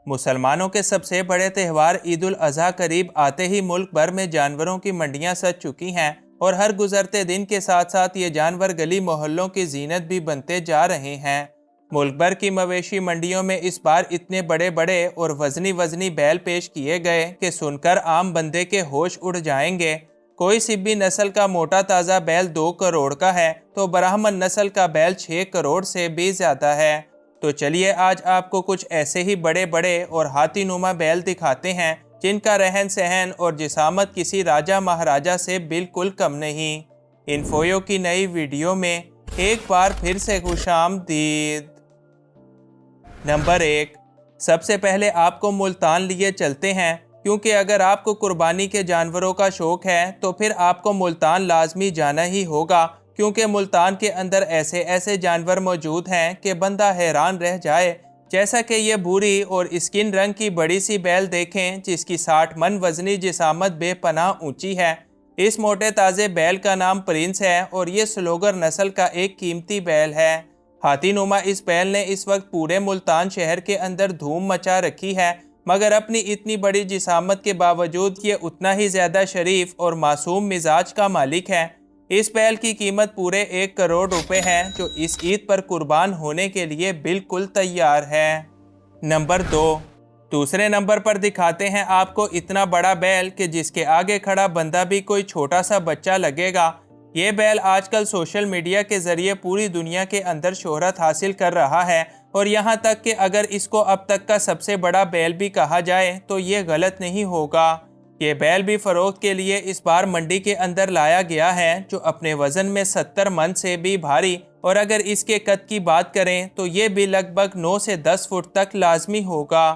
मुसलमानों के सबसे बड़े त्यौहार ईद उल अजहा करीब आते ही मुल्क भर में जानवरों की मंडियां सज चुकी हैं और हर गुजरते दिन के साथ साथ ये जानवर गली मोहल्लों की जीनत भी बनते जा रहे हैं। मुल्क भर की मवेशी मंडियों में इस बार इतने बड़े बड़े और वजनी वजनी बैल पेश किए गए कि सुनकर आम बंदे के होश उड़ जाएंगे। कोई सिब्बी नस्ल का मोटा ताज़ा बैल 2 करोड़ का है तो ब्राह्मण नस्ल का बैल 6 करोड़ से भी ज़्यादा है। तो चलिए आज आपको कुछ ऐसे ही बड़े बड़े और हाथी नुमा बैल दिखाते हैं जिनका रहन सहन और जिसामत किसी राजा महाराजा से बिल्कुल कम नहीं। इन्फोयो की नई वीडियो में एक बार फिर से खुशामदीद। नंबर 1, सबसे पहले आपको मुल्तान लिए चलते हैं, क्योंकि अगर आपको कुर्बानी के जानवरों का शौक़ है तो फिर आपको मुल्तान लाजमी जाना ही होगा, क्योंकि मुल्तान के अंदर ऐसे ऐसे जानवर मौजूद हैं कि बंदा हैरान रह जाए। जैसा कि ये भूरी और स्किन रंग की बड़ी सी बैल देखें जिसकी 60 मन वजनी जिसामत बेपनाह ऊंची है। इस मोटे ताज़े बैल का नाम प्रिंस है और ये स्लोगर नस्ल का एक कीमती बैल है। हाथी नुमा इस बैल ने इस वक्त पूरे मुल्तान शहर के अंदर धूम मचा रखी है, मगर अपनी इतनी बड़ी जिसामत के बावजूद ये उतना ही ज़्यादा शरीफ और मासूम मिजाज का मालिक है। इस बैल की कीमत पूरे 1 करोड़ रुपए है, जो इस ईद पर कुर्बान होने के लिए बिल्कुल तैयार है। नंबर 2, दूसरे नंबर पर दिखाते हैं आपको इतना बड़ा बैल कि जिसके आगे खड़ा बंदा भी कोई छोटा सा बच्चा लगेगा। ये बैल आजकल सोशल मीडिया के ज़रिए पूरी दुनिया के अंदर शोहरत हासिल कर रहा है और यहाँ तक कि अगर इसको अब तक का सबसे बड़ा बैल भी कहा जाए तो ये गलत नहीं होगा। ये बैल भी फ़रोख्त के लिए इस बार मंडी के अंदर लाया गया है, जो अपने वज़न में 70 मन से भी भारी, और अगर इसके कद की बात करें तो ये भी लगभग 9 से 10 फुट तक लाजमी होगा।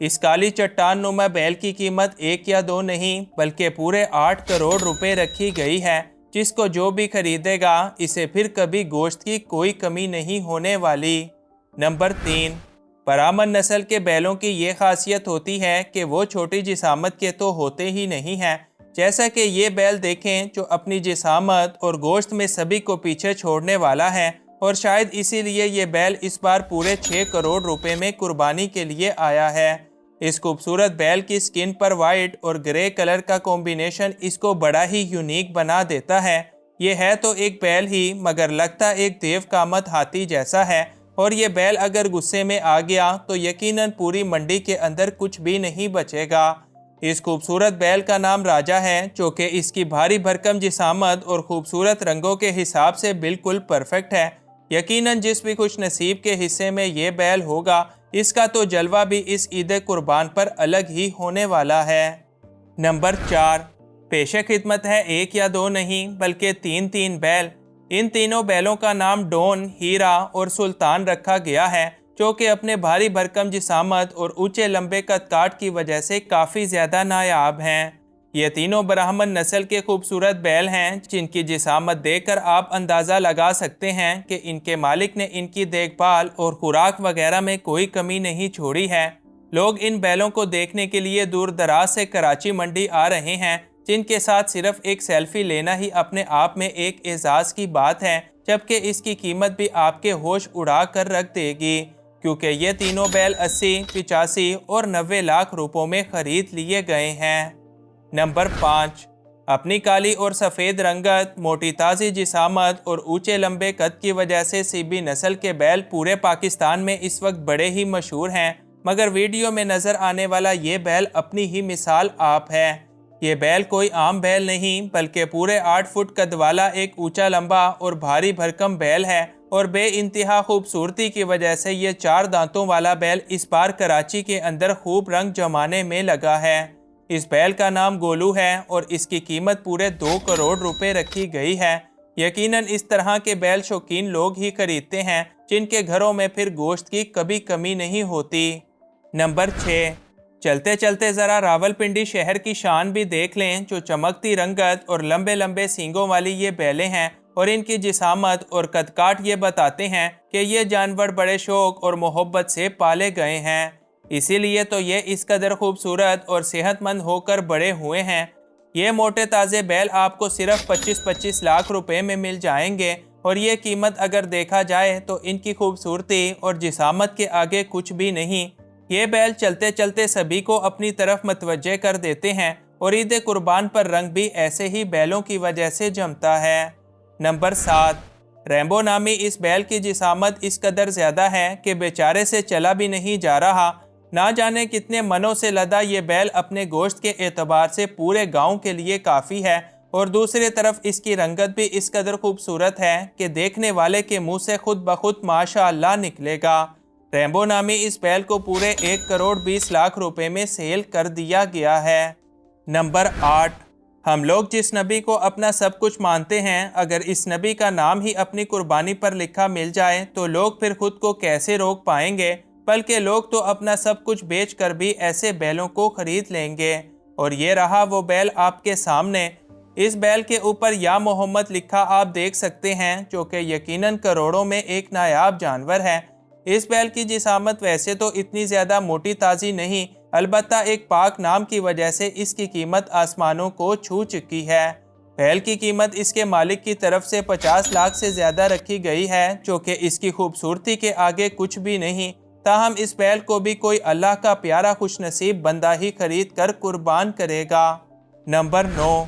इस काली चट्टान नुमा बैल की कीमत 1 या 2 नहीं बल्कि पूरे 8 करोड़ रुपए रखी गई है, जिसको जो भी खरीदेगा इसे फिर कभी गोश्त की कोई कमी नहीं होने वाली। नंबर 3, ब्राह्मण नस्ल के बैलों की ये खासियत होती है कि वो छोटी जिसामत के तो होते ही नहीं हैं। जैसा कि ये बैल देखें जो अपनी जिसामत और गोश्त में सभी को पीछे छोड़ने वाला है, और शायद इसीलिए ये बैल इस बार पूरे 6 करोड़ रुपए में कुर्बानी के लिए आया है। इस खूबसूरत बैल की स्किन पर वाइट और ग्रे कलर का कॉम्बिनेशन इसको बड़ा ही यूनिक बना देता है। ये है तो एक बैल ही, मगर लगता एक देव कामत हाथी जैसा है, और ये बैल अगर गुस्से में आ गया तो यकीनन पूरी मंडी के अंदर कुछ भी नहीं बचेगा। इस खूबसूरत बैल का नाम राजा है, जो कि इसकी भारी भरकम जिसामत और खूबसूरत रंगों के हिसाब से बिल्कुल परफेक्ट है। यकीनन जिस भी खुश नसीब के हिस्से में ये बैल होगा, इसका तो जलवा भी इस ईद कुर्बान पर अलग ही होने वाला है। नंबर 4, पेशे खिदमत है 1 या 2 नहीं बल्कि 3 बैल। इन तीनों बैलों का नाम डॉन, हीरा और सुल्तान रखा गया है, जो कि अपने भारी भरकम जिसामत और ऊंचे लंबे कद-काठ की वजह से काफ़ी ज़्यादा नायाब हैं। ये तीनों ब्राह्मण नस्ल के खूबसूरत बैल हैं, जिनकी जिसामत देखकर आप अंदाज़ा लगा सकते हैं कि इनके मालिक ने इनकी देखभाल और खुराक वगैरह में कोई कमी नहीं छोड़ी है। लोग इन बैलों को देखने के लिए दूर दराज से कराची मंडी आ रहे हैं, जिनके साथ सिर्फ एक सेल्फी लेना ही अपने आप में एक एजाज़ की बात है, जबकि इसकी कीमत भी आपके होश उड़ा कर रख देगी, क्योंकि ये तीनों बैल 80, 85 और 90 लाख रुपयों में ख़रीद लिए गए हैं। नंबर 5, अपनी काली और सफ़ेद रंगत, मोटी ताज़ी जिसामत और ऊंचे लंबे कद की वजह से सीबी नस्ल के बैल पूरे पाकिस्तान में इस वक्त बड़े ही मशहूर हैं, मगर वीडियो में नज़र आने वाला ये बैल अपनी ही मिसाल आप है। ये बैल कोई आम बैल नहीं बल्कि पूरे 8 फुट कद वाला एक ऊंचा लंबा और भारी भरकम बैल है, और बेइंतहा खूबसूरती की वजह से ये 4 दांतों वाला बैल इस बार कराची के अंदर खूब रंग जमाने में लगा है। इस बैल का नाम गोलू है और इसकी कीमत पूरे 2 करोड़ रुपए रखी गई है। यकीनन इस तरह के बैल शौकीन लोग ही खरीदते हैं, जिनके घरों में फिर गोश्त की कभी कमी नहीं होती। नंबर 6, चलते चलते ज़रा रावलपिंडी शहर की शान भी देख लें, जो चमकती रंगत और लंबे लंबे सींगों वाली ये बैलें हैं, और इनकी जिसामत और कदकाठ ये बताते हैं कि ये जानवर बड़े शौक़ और मोहब्बत से पाले गए हैं। इसीलिए तो ये इस कदर खूबसूरत और सेहतमंद होकर बड़े हुए हैं। ये मोटे ताज़े बैल आपको सिर्फ 25-25 लाख रुपए में मिल जाएंगे, और ये कीमत अगर देखा जाए तो इनकी खूबसूरती और जिसामत के आगे कुछ भी नहीं। ये बैल चलते चलते सभी को अपनी तरफ मतवज्जे कर देते हैं और ईद कुर्बान पर रंग भी ऐसे ही बैलों की वजह से जमता है। नंबर 7, रैम्बो नामी इस बैल की जिसामत इस कदर ज़्यादा है कि बेचारे से चला भी नहीं जा रहा। ना जाने कितने मनों से लदा ये बैल अपने गोश्त के एतबार से पूरे गांव के लिए काफ़ी है, और दूसरी तरफ इसकी रंगत भी इस कदर खूबसूरत है कि देखने वाले के मुंह से खुद ब खुद माशाअल्लाह निकलेगा। रैम्बो नामी इस बैल को पूरे 1 करोड़ 20 लाख रुपए में सेल कर दिया गया है। नंबर 8, हम लोग जिस नबी को अपना सब कुछ मानते हैं, अगर इस नबी का नाम ही अपनी कुर्बानी पर लिखा मिल जाए तो लोग फिर खुद को कैसे रोक पाएंगे, बल्कि लोग तो अपना सब कुछ बेच कर भी ऐसे बैलों को खरीद लेंगे। और ये रहा वो बैल आपके सामने। इस बैल के ऊपर या मोहम्मद लिखा आप देख सकते हैं, जो कि यकीनन करोड़ों में एक नायाब जानवर है। इस बैल की जिसामत वैसे तो इतनी ज़्यादा मोटी ताज़ी नहीं, अलबत्ता एक पाक नाम की वजह से इसकी कीमत आसमानों को छू चुकी है। बैल की कीमत इसके मालिक की तरफ से 50 लाख से ज़्यादा रखी गई है, जो कि इसकी खूबसूरती के आगे कुछ भी नहीं। ताहम इस बैल को भी कोई अल्लाह का प्यारा खुशनसीब बंदा ही खरीद कर कुर्बान करेगा। नंबर 9,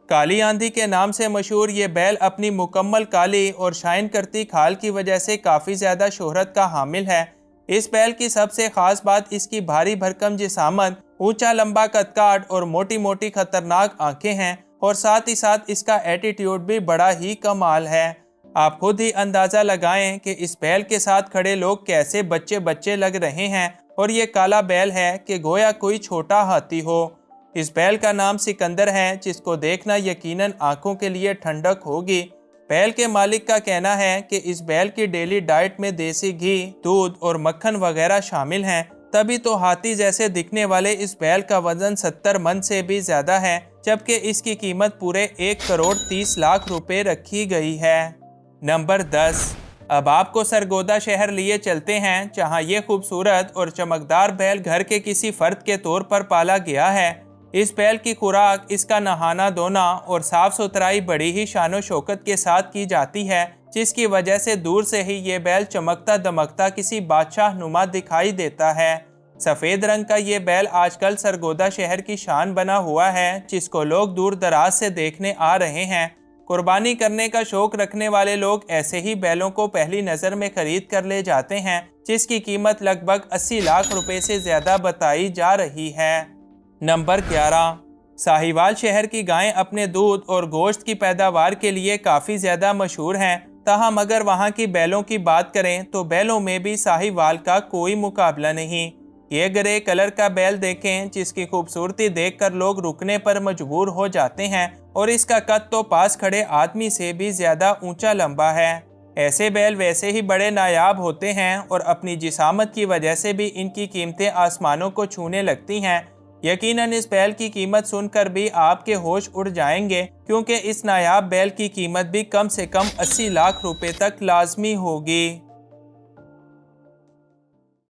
काली आंधी के नाम से मशहूर ये बैल अपनी मुकम्मल काली और शाइन करती खाल की वजह से काफ़ी ज़्यादा शोहरत का हामिल है। इस बैल की सबसे ख़ास बात इसकी भारी भरकम जिसामत, ऊंचा लंबा कदकाठ और मोटी मोटी खतरनाक आंखें हैं, और साथ ही साथ इसका एटीट्यूड भी बड़ा ही कमाल है। आप खुद ही अंदाज़ा लगाएं कि इस बैल के साथ खड़े लोग कैसे बच्चे बच्चे लग रहे हैं, और ये काला बैल है कि गोया कोई छोटा हाथी हो। इस बैल का नाम सिकंदर है, जिसको देखना यकीनन आंखों के लिए ठंडक होगी। बैल के मालिक का कहना है कि इस बैल की डेली डाइट में देसी घी, दूध और मक्खन वगैरह शामिल हैं, तभी तो हाथी जैसे दिखने वाले इस बैल का वजन 70 मन से भी ज़्यादा है, जबकि इसकी कीमत पूरे 1 करोड़ 30 लाख रुपए रखी गई है। नंबर 10, अब आपको सरगोदा शहर लिए चलते हैं, जहां ये खूबसूरत और चमकदार बैल घर के किसी फर्द के तौर पर पाला गया है। इस बैल की खुराक, इसका नहाना धोना और साफ सुथराई बड़ी ही शानो शौकत के साथ की जाती है, जिसकी वजह से दूर से ही ये बैल चमकता दमकता किसी बादशाह नुमा दिखाई देता है। सफ़ेद रंग का ये बैल आजकल सरगोदा शहर की शान बना हुआ है, जिसको लोग दूर दराज से देखने आ रहे हैं। कुर्बानी करने का शौक रखने वाले लोग ऐसे ही बैलों को पहली नज़र में खरीद कर ले जाते हैं, जिसकी कीमत लगभग 80 लाख रुपए से ज़्यादा बताई जा रही है। नंबर 11, साहिवाल शहर की गायें अपने दूध और गोश्त की पैदावार के लिए काफ़ी ज़्यादा मशहूर हैं। ताहम अगर वहाँ की बैलों की बात करें तो बैलों में भी साहिवाल का कोई मुकाबला नहीं। ये ग्रे कलर का बैल देखें, जिसकी खूबसूरती देखकर लोग रुकने पर मजबूर हो जाते हैं, और इसका कद तो पास खड़े आदमी से भी ज़्यादा ऊंचा लंबा है। ऐसे बैल वैसे ही बड़े नायाब होते हैं, और अपनी जिसामत की वजह से भी इनकी कीमतें आसमानों को छूने लगती हैं। यकीनन इस बैल की कीमत सुनकर भी आपके होश उड़ जाएंगे, क्योंकि इस नायाब बैल की कीमत भी कम से कम 80 लाख रुपए तक लाजमी होगी।